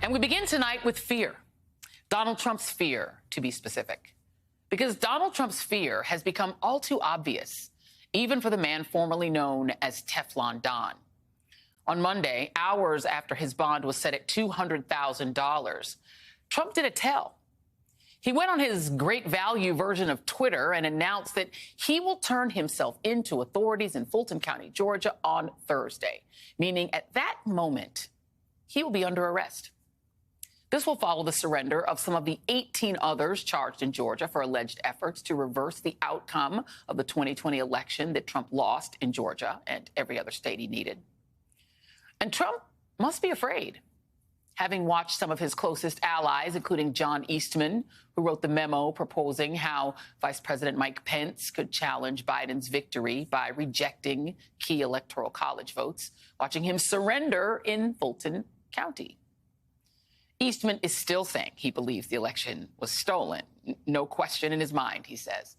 And we begin tonight with fear. Donald Trump's fear, to be specific. Because Donald Trump's fear has become all too obvious, even for the man formerly known as Teflon Don. On Monday, hours after his bond was set at $200,000, Trump did a tell. He went on his great value version of Twitter and announced that he will turn himself into authorities in Fulton County, Georgia on Thursday, meaning at that moment, he will be under arrest. This will follow the surrender of some of the 18 others charged in Georgia for alleged efforts to reverse the outcome of the 2020 election that Trump lost in Georgia and every other state he needed. And Trump must be afraid, having watched some of his closest allies, including John Eastman, who wrote the memo proposing how Vice President Mike Pence could challenge Biden's victory by rejecting key electoral college votes, watching him surrender in Fulton County. Eastman is still saying he believes the election was stolen. No question in his mind, he says.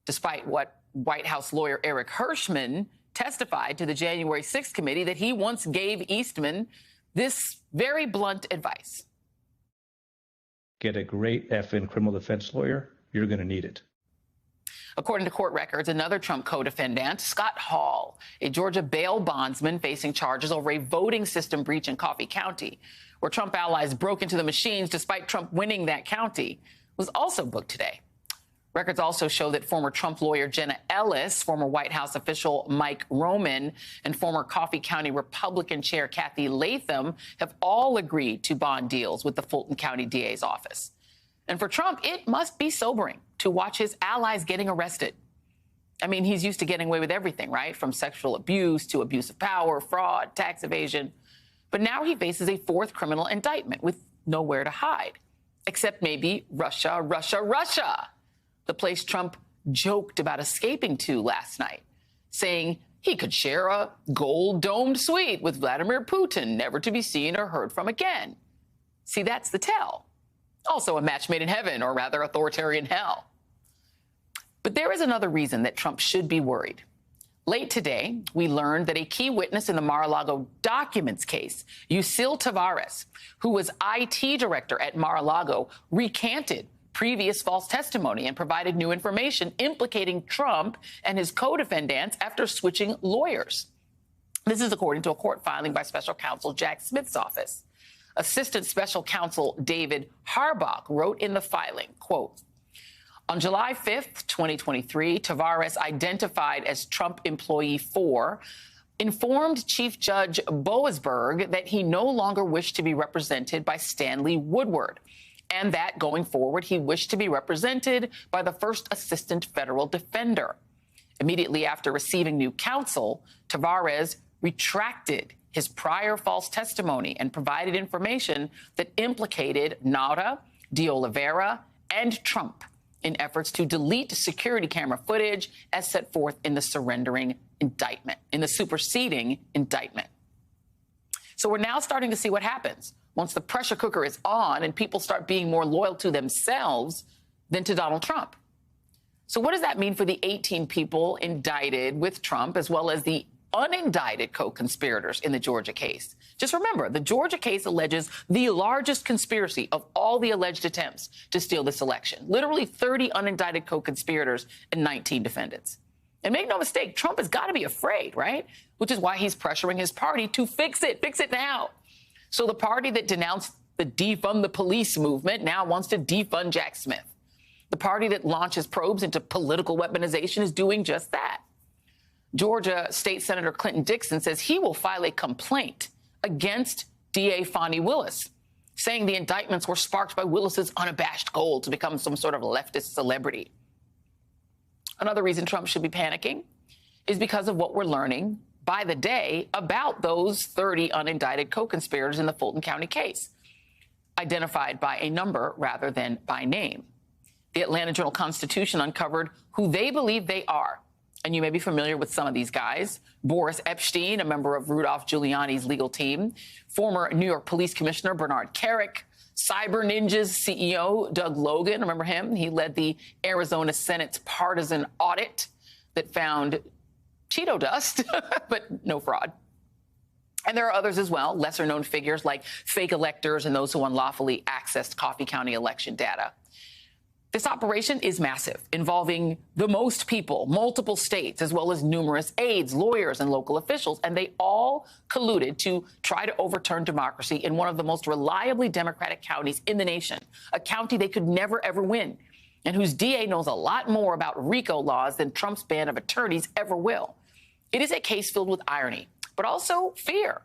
Despite what White House lawyer Eric Hirschman testified to the January 6th committee that he once gave Eastman this very blunt advice. Get a great effing criminal defense lawyer. You're going to need it. According to court records, another Trump co-defendant, Scott Hall, a Georgia bail bondsman facing charges over a voting system breach in Coffee County, where Trump allies broke into the machines despite Trump winning that county, was also booked today. Records also show that former Trump lawyer Jenna Ellis, former White House official Mike Roman, and former Coffee County Republican Chair Kathy Latham have all agreed to bond deals with the Fulton County DA's office. And for Trump, it must be sobering to watch his allies getting arrested. I mean, he's used to getting away with everything, right? From sexual abuse to abuse of power, fraud, tax evasion. But now he faces a fourth criminal indictment with nowhere to hide, except maybe Russia, the place Trump joked about escaping to last night, saying he could share a gold-domed suite with Vladimir Putin, never to be seen or heard from again. See, that's the tell. Also a match made in heaven, or rather authoritarian hell. But there is another reason that Trump should be worried. Late today, we learned that a key witness in the Mar-a-Lago documents case, Yuscil Taveras, who was IT director at Mar-a-Lago, recanted previous false testimony and provided new information implicating Trump and his co-defendants after switching lawyers. This is according to a court filing by special counsel Jack Smith's office. Assistant Special Counsel David Harbach wrote in the filing, quote, on July 5th, 2023, Taveras, identified as Trump employee 4, informed Chief Judge Boasberg that he no longer wished to be represented by Stanley Woodward, and that going forward, he wished to be represented by the first assistant federal defender. Immediately after receiving new counsel, Taveras retracted his prior false testimony and provided information that implicated Nara, De Oliveira, and Trump in efforts to delete security camera footage as set forth in the superseding indictment. So we're now starting to see what happens once the pressure cooker is on and people start being more loyal to themselves than to Donald Trump. So what does that mean for the 18 people indicted with Trump, as well as the unindicted co-conspirators in the Georgia case? Just remember, the Georgia case alleges the largest conspiracy of all the alleged attempts to steal this election. Literally 30 unindicted co-conspirators and 19 defendants. And make no mistake, Trump has got to be afraid, right? Which is why he's pressuring his party to fix it now. So the party that denounced the defund the police movement now wants to defund Jack Smith. The party that launches probes into political weaponization is doing just that. Georgia State Senator Clinton Dixon says he will file a complaint against DA Fani Willis, saying the indictments were sparked by Willis's unabashed goal to become some sort of leftist celebrity. Another reason Trump should be panicking is because of what we're learning by the day about those 30 unindicted co-conspirators in the Fulton County case, identified by a number rather than by name. The Atlanta Journal-Constitution uncovered who they believe they are. And you may be familiar with some of these guys. Boris Epshteyn, a member of Rudolph Giuliani's legal team, former New York Police Commissioner Bernard Kerik, Cyber Ninjas CEO Doug Logan, remember him? He led the Arizona Senate's partisan audit that found Cheeto dust, but no fraud. And there are others as well, lesser known figures like fake electors and those who unlawfully accessed Coffee County election data. This operation is massive, involving the most people, multiple states, as well as numerous aides, lawyers, and local officials. And they all colluded to try to overturn democracy in one of the most reliably Democratic counties in the nation, a county they could never, ever win, and whose DA knows a lot more about RICO laws than Trump's band of attorneys ever will. It is a case filled with irony, but also fear.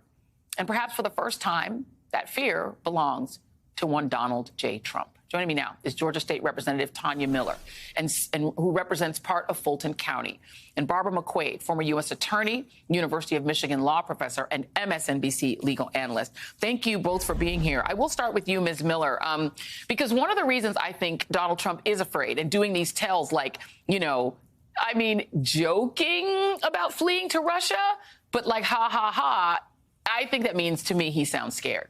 And perhaps for the first time, that fear belongs to one Donald J. Trump. Joining me now is Georgia State Representative Tanya Miller, and who represents part of Fulton County, and Barbara McQuade, former U.S. Attorney, University of Michigan law professor, and MSNBC legal analyst. Thank you both for being here. I will start with you, Ms. Miller, because one of the reasons I think Donald Trump is afraid and doing these tells like, joking about fleeing to Russia, but like, ha, ha, ha, I think that means to me he sounds scared.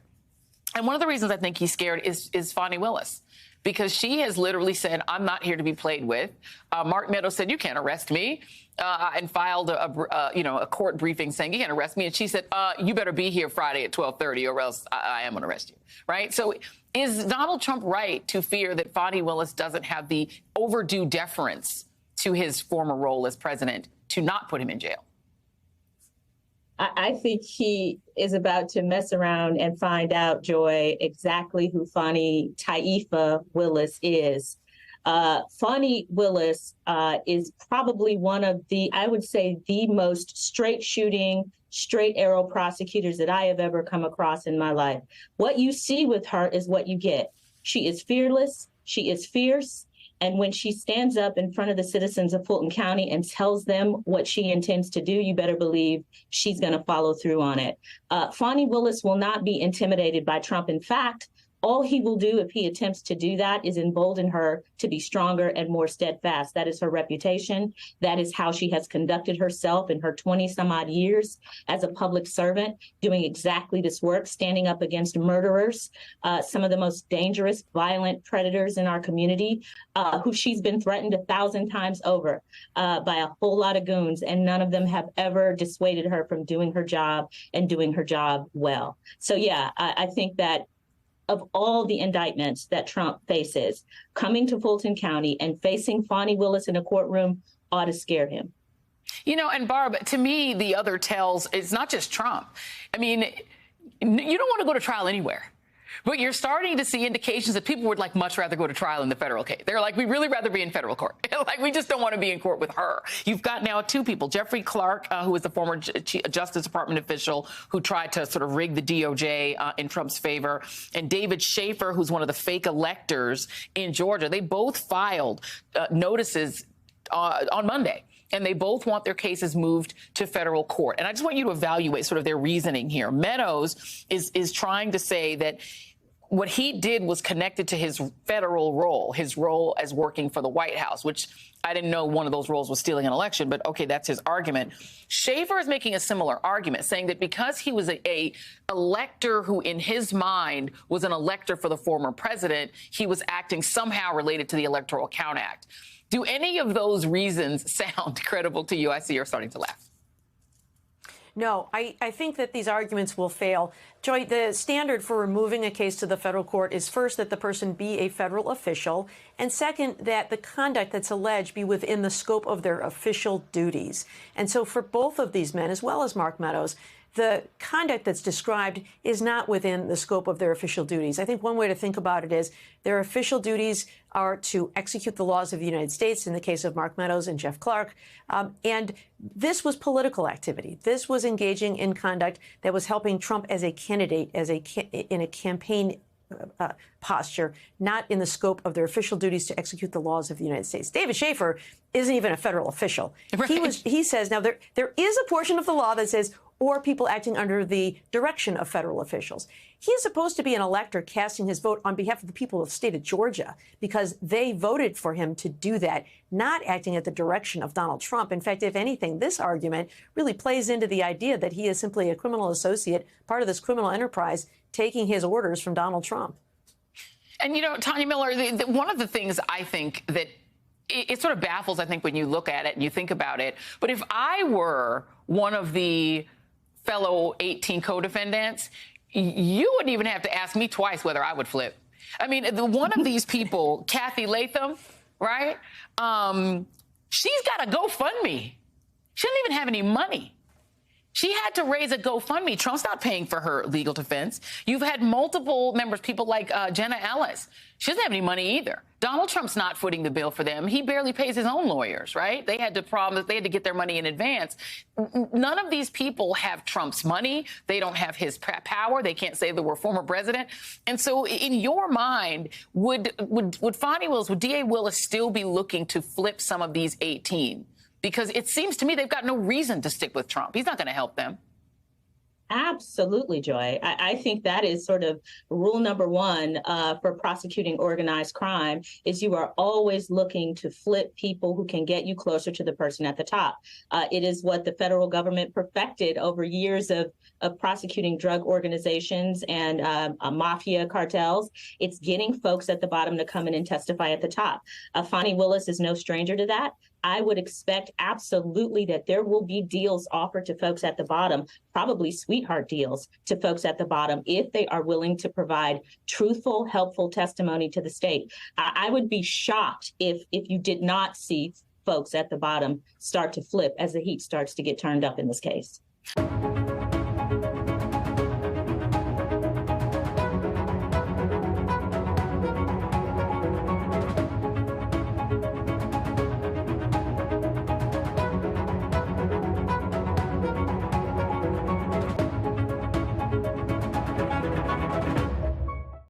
And one of the reasons I think he's scared is Fani Willis, because she has literally said, I'm not here to be played with. Mark Meadows said, you can't arrest me, and filed a court briefing saying, you can't arrest me. And she said, you better be here Friday at 12:30 or else I am going to arrest you. Right. So is Donald Trump right to fear that Fani Willis doesn't have the overdue deference to his former role as president to not put him in jail? I think he is about to mess around and find out, Joy, exactly who Fani Taifa Willis is. Fani Willis is probably one of I would say, the most straight shooting, straight arrow prosecutors that I have ever come across in my life. What you see with her is what you get. She is fearless. She is fierce. And when she stands up in front of the citizens of Fulton County and tells them what she intends to do, you better believe she's going to follow through on it. Fani Willis will not be intimidated by Trump. In fact, all he will do if he attempts to do that is embolden her to be stronger and more steadfast. That is her reputation. That is how she has conducted herself in her 20 some odd years as a public servant, doing exactly this work, standing up against murderers, some of the most dangerous, violent predators in our community, who she's been threatened 1,000 times over by a whole lot of goons, and none of them have ever dissuaded her from doing her job and doing her job well. So, yeah, I think that of all the indictments that Trump faces, coming to Fulton County and facing Fani Willis in a courtroom ought to scare him. And Barb, to me, the other tells, it's not just Trump. I mean, you don't want to go to trial anywhere. But you're starting to see indications that people would much rather go to trial in the federal case. They're like, we'd really rather be in federal court. We just don't want to be in court with her. You've got now two people, Jeffrey Clark, who was the former Justice Department official who tried to sort of rig the DOJ in Trump's favor, and David Schaefer, who's one of the fake electors in Georgia. They both filed notices on Monday, and they both want their cases moved to federal court. And I just want you to evaluate sort of their reasoning here. Meadows is trying to say that what he did was connected to his federal role, his role as working for the White House, which I didn't know one of those roles was stealing an election, but OK, that's his argument. Schaefer is making a similar argument, saying that because he was a elector who in his mind was an elector for the former president, he was acting somehow related to the Electoral Count Act. Do any of those reasons sound credible to you? I see you're starting to laugh. No, I think that these arguments will fail. Joy, the standard for removing a case to the federal court is first that the person be a federal official, and second, that the conduct that's alleged be within the scope of their official duties. And so for both of these men, as well as Mark Meadows, the conduct that's described is not within the scope of their official duties. I think one way to think about it is their official duties are to execute the laws of the United States, in the case of Mark Meadows and Jeff Clark. And this was political activity. This was engaging in conduct that was helping Trump as a candidate, in a campaign posture, not in the scope of their official duties to execute the laws of the United States. David Schaefer isn't even a federal official. Right. He says, now there is a portion of the law that says, or people acting under the direction of federal officials. He is supposed to be an elector casting his vote on behalf of the people of the state of Georgia because they voted for him to do that, not acting at the direction of Donald Trump. In fact, if anything, this argument really plays into the idea that he is simply a criminal associate, part of this criminal enterprise, taking his orders from Donald Trump. And, Tanya Miller, one of the things I think that it sort of baffles, I think, when you look at it and you think about it. But if I were one of the fellow 18 co-defendants, you wouldn't even have to ask me twice whether I would flip. I mean, one of these people, Kathy Latham, right? She's got a GoFundMe. She doesn't even have any money. She had to raise a GoFundMe. Trump's not paying for her legal defense. You've had multiple members, people like Jenna Ellis. She doesn't have any money either. Donald Trump's not footing the bill for them. He barely pays his own lawyers, right? They had to get their money in advance. None of these people have Trump's money. They don't have his power. They can't say they were former president. And so in your mind, would Fani Willis, would DA Willis still be looking to flip some of these 18? Because it seems to me they've got no reason to stick with Trump. He's not going to help them. Absolutely, Joy. I think that is sort of rule number one for prosecuting organized crime is you are always looking to flip people who can get you closer to the person at the top. It is what the federal government perfected over years of prosecuting drug organizations and mafia cartels. It's getting folks at the bottom to come in and testify at the top. Fani Willis is no stranger to that. I would expect absolutely that there will be deals offered to folks at the bottom, probably sweetheart deals to folks at the bottom, if they are willing to provide truthful, helpful testimony to the state. I would be shocked if you did not see folks at the bottom start to flip as the heat starts to get turned up in this case.